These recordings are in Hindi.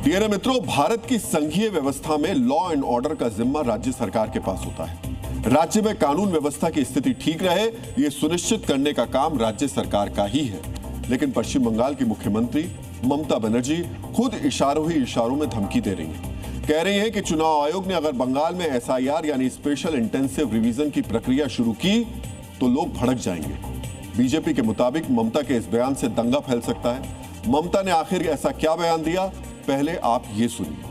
डीएनए मित्रों, भारत की संघीय व्यवस्था में लॉ एंड ऑर्डर का जिम्मा राज्य सरकार के पास होता है। राज्य में कानून व्यवस्था की स्थिति ठीक रहे, ये सुनिश्चित करने का काम राज्य सरकार का ही है। लेकिन पश्चिम बंगाल की मुख्यमंत्री ममता बनर्जी खुद इशारों ही इशारों में धमकी दे रही हैं। कह रही हैं कि चुनाव आयोग ने अगर बंगाल में एसआईआर यानी स्पेशल इंटेंसिव रिवीजन की प्रक्रिया शुरू की तो लोग भड़क जाएंगे। बीजेपी के मुताबिक ममता के इस बयान से दंगा फैल सकता है। ममता ने आखिर ऐसा क्या बयान दिया, पहले आप ये सुनिए।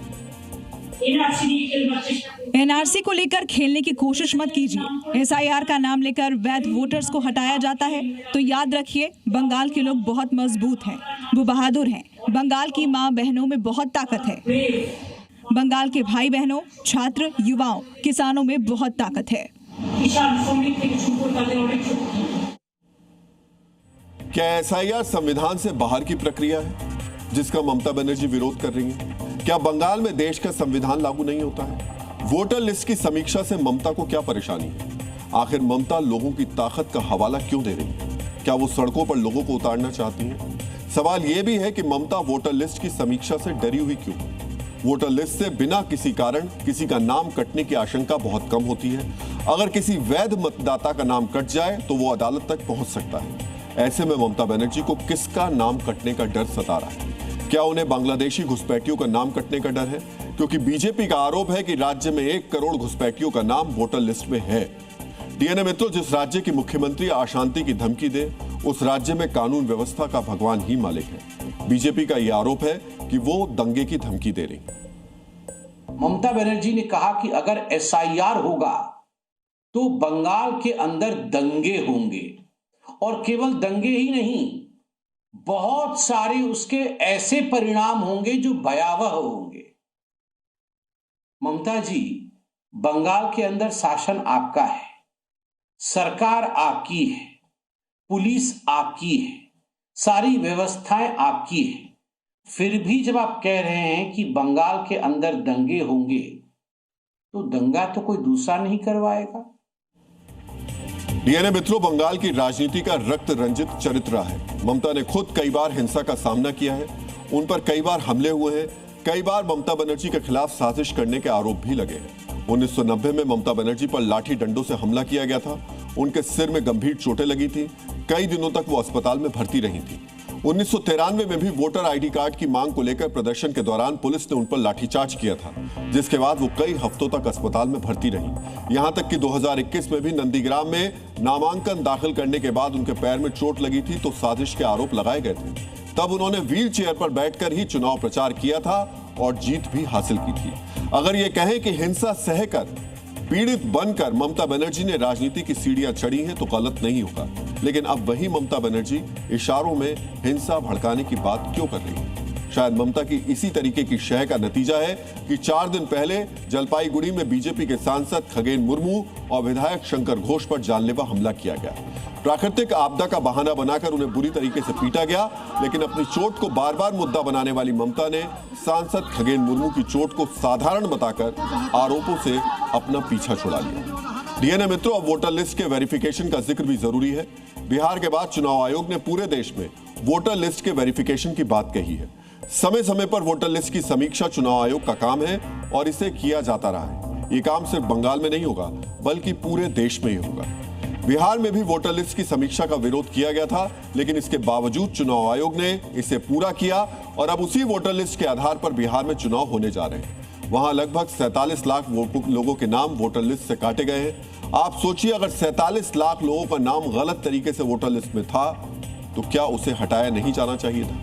एनआरसी को लेकर खेलने की कोशिश मत कीजिए। एसआईआर का नाम लेकर वैध वोटर्स को हटाया जाता है तो याद रखिए, बंगाल के लोग बहुत मजबूत हैं, वो बहादुर हैं। बंगाल की माँ बहनों में बहुत ताकत है। बंगाल के भाई बहनों, छात्र, युवाओं, किसानों में बहुत ताकत है। क्या एसआईआर संविधान से बाहर की प्रक्रिया है जिसका ममता बनर्जी विरोध कर रही है? क्या बंगाल में देश का संविधान लागू नहीं होता है? वोटर लिस्ट की समीक्षा से ममता को क्या परेशानी है? आखिर ममता लोगों की ताकत का हवाला क्यों दे रही है? क्या वो सड़कों पर लोगों को उतारना चाहती हैं? सवाल यह भी है कि ममता वोटर लिस्ट की समीक्षा से डरी हुई क्यों? वोटर लिस्ट से बिना किसी कारण किसी का नाम कटने की आशंका बहुत कम होती है। अगर किसी वैध मतदाता का नाम कट जाए तो वो अदालत तक पहुंच सकता है। ऐसे में ममता बनर्जी को किसका नाम कटने का डर सता रहा है? क्या उन्हें बांग्लादेशी घुसपैठियों का नाम कटने का डर है? क्योंकि बीजेपी का आरोप है कि राज्य में 1 करोड़ घुसपैठियों का नाम वोटर लिस्ट में है। डीएनए मित्रों, जिस राज्य की मुख्यमंत्री अशांति की धमकी दे, उस राज्य में कानून व्यवस्था का भगवान ही मालिक है। बीजेपी का यह आरोप है कि वो दंगे की धमकी दे रही। ममता बनर्जी ने कहा कि अगर एसआईआर होगा तो बंगाल के अंदर दंगे होंगे, और केवल दंगे ही नहीं, बहुत सारे उसके ऐसे परिणाम होंगे जो भयावह होंगे। ममता जी, बंगाल के अंदर शासन आपका है, सरकार आपकी है, पुलिस आपकी है, सारी व्यवस्थाएं आपकी है। फिर भी जब आप कह रहे हैं कि बंगाल के अंदर दंगे होंगे, तो दंगा तो कोई दूसरा नहीं करवाएगा। डीएनए मित्रों, बंगाल की राजनीति का रक्त रंजित चरित्र रहा है। ममता ने खुद कई बार हिंसा का सामना किया है, उन पर कई बार हमले हुए हैं, कई बार ममता बनर्जी के खिलाफ साजिश करने के आरोप भी लगे हैं। 1990 में ममता बनर्जी पर लाठी डंडों से हमला किया गया था। उनके सिर में गंभीर चोटें लगी थी। कई दिनों तक वो अस्पताल में भर्ती रही थी। 1993 में भी वोटर आईडी कार्ड की मांग को लेकर प्रदर्शन के दौरान पुलिस ने उन पर लाठीचार्ज किया था, जिसके बाद वो कई हफ्तों तक अस्पताल में भर्ती रही। यहां तक कि 2021 में भी नंदीग्राम में नामांकन दाखिल करने के बाद उनके पैर में चोट लगी थी तो साजिश के आरोप लगाए गए थे। तब उन्होंने व्हील चेयर पर बैठकर ही चुनाव प्रचार किया था और जीत भी हासिल की थी। अगर ये कहें कि हिंसा सहकर, पीड़ित बनकर ममता बनर्जी ने राजनीति की सीढ़ियां चढ़ी हैं तो गलत नहीं होगा। लेकिन अब वही ममता बनर्जी इशारों में हिंसा भड़काने की बात क्यों कर रही है? शायद ममता की इसी तरीके की शह का नतीजा है कि 4 दिन पहले जलपाईगुड़ी में बीजेपी के सांसद खगेन मुर्मू और विधायक शंकर घोष पर जानलेवा हमला किया गया। प्राकृतिक आपदा का बहाना बनाकर उन्हें बुरी तरीके से पीटा गया, लेकिन अपनी चोट को बार बार मुद्दा बनाने वाली ममता ने सांसद खगेन मुर्मू की चोट को साधारण बताकर आरोपों से अपना पीछा छुड़ा लिया। डीएनए मित्रों, अब वोटर लिस्ट के वेरिफिकेशन का जिक्र भी जरूरी है। बिहार के बाद चुनाव आयोग ने पूरे देश में वोटर लिस्ट के वेरिफिकेशन की बात कही है। समय समय पर वोटर लिस्ट की समीक्षा चुनाव आयोग का काम है और इसे किया जाता रहा है। ये काम सिर्फ बंगाल में नहीं होगा, बल्कि पूरे देश में ही होगा। बिहार में भी वोटर लिस्ट की समीक्षा का विरोध किया गया था, लेकिन इसके बावजूद चुनाव आयोग ने इसे पूरा किया और अब उसी वोटर लिस्ट के आधार पर बिहार में चुनाव होने जा रहे हैं। वहां लगभग 47 लाख लोगों के नाम वोटर लिस्ट से काटे गए हैं। आप सोचिए, अगर 47 लाख लोगों का नाम गलत तरीके से वोटर लिस्ट में था तो क्या उसे हटाया नहीं जाना चाहिए था?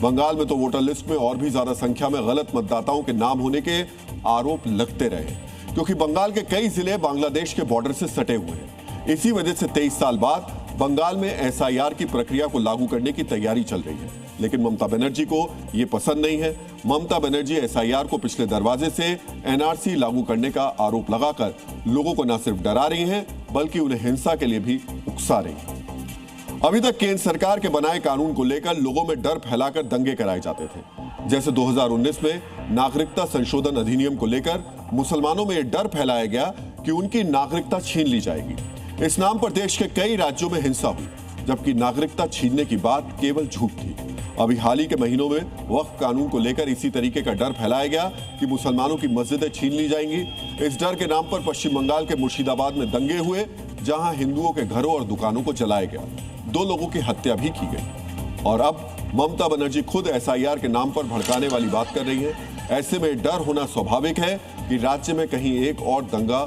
बंगाल में तो वोटर लिस्ट में और भी ज्यादा संख्या में गलत मतदाताओं के नाम होने के आरोप लगते रहे, क्योंकि बंगाल के कई जिले बांग्लादेश के बॉर्डर से सटे हुए हैं। इसी वजह से 23 साल बाद बंगाल में एसआईआर की प्रक्रिया को लागू करने की तैयारी चल रही है। लेकिन ममता बनर्जी को यह पसंद नहीं है। ममता बनर्जी एसआईआर को पिछले दरवाजे से एनआरसी लागू करने का आरोप लगाकर लोगों को न सिर्फ डरा रही हैं, बल्कि उन्हें हिंसा के लिए भी उकसा रही हैं। अभी तक केंद्र सरकार के बनाए कानून को लेकर लोगों में डर फैलाकर दंगे कराए जाते थे। जैसे 2019 में नागरिकता संशोधन अधिनियम को लेकर मुसलमानों में यह डर फैलाया गया कि उनकी नागरिकता छीन ली जाएगी। इस नाम पर देश के कई राज्यों में हिंसा हुई, जबकि नागरिकता छीनने की बात केवल झूठ थी। अभी हाल ही के महीनों में वक्फ कानून को लेकर इसी तरीके का डर फैलाया गया कि मुसलमानों की मस्जिदें छीन ली जाएंगी। इस डर के नाम पर पश्चिम बंगाल के मुर्शिदाबाद में दंगे हुए, जहां हिंदुओं के घरों और दुकानों को जलाया गया, 2 लोगों की हत्या भी की गई। और अब ममता बनर्जी खुद SIR के नाम पर भड़काने वाली बात कर रही है। ऐसे में डर होना स्वाभाविक है कि राज्य में कहीं एक और दंगा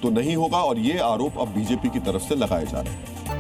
तो नहीं होगा, और ये आरोप अब बीजेपी की तरफ से लगाए जा रहे हैं।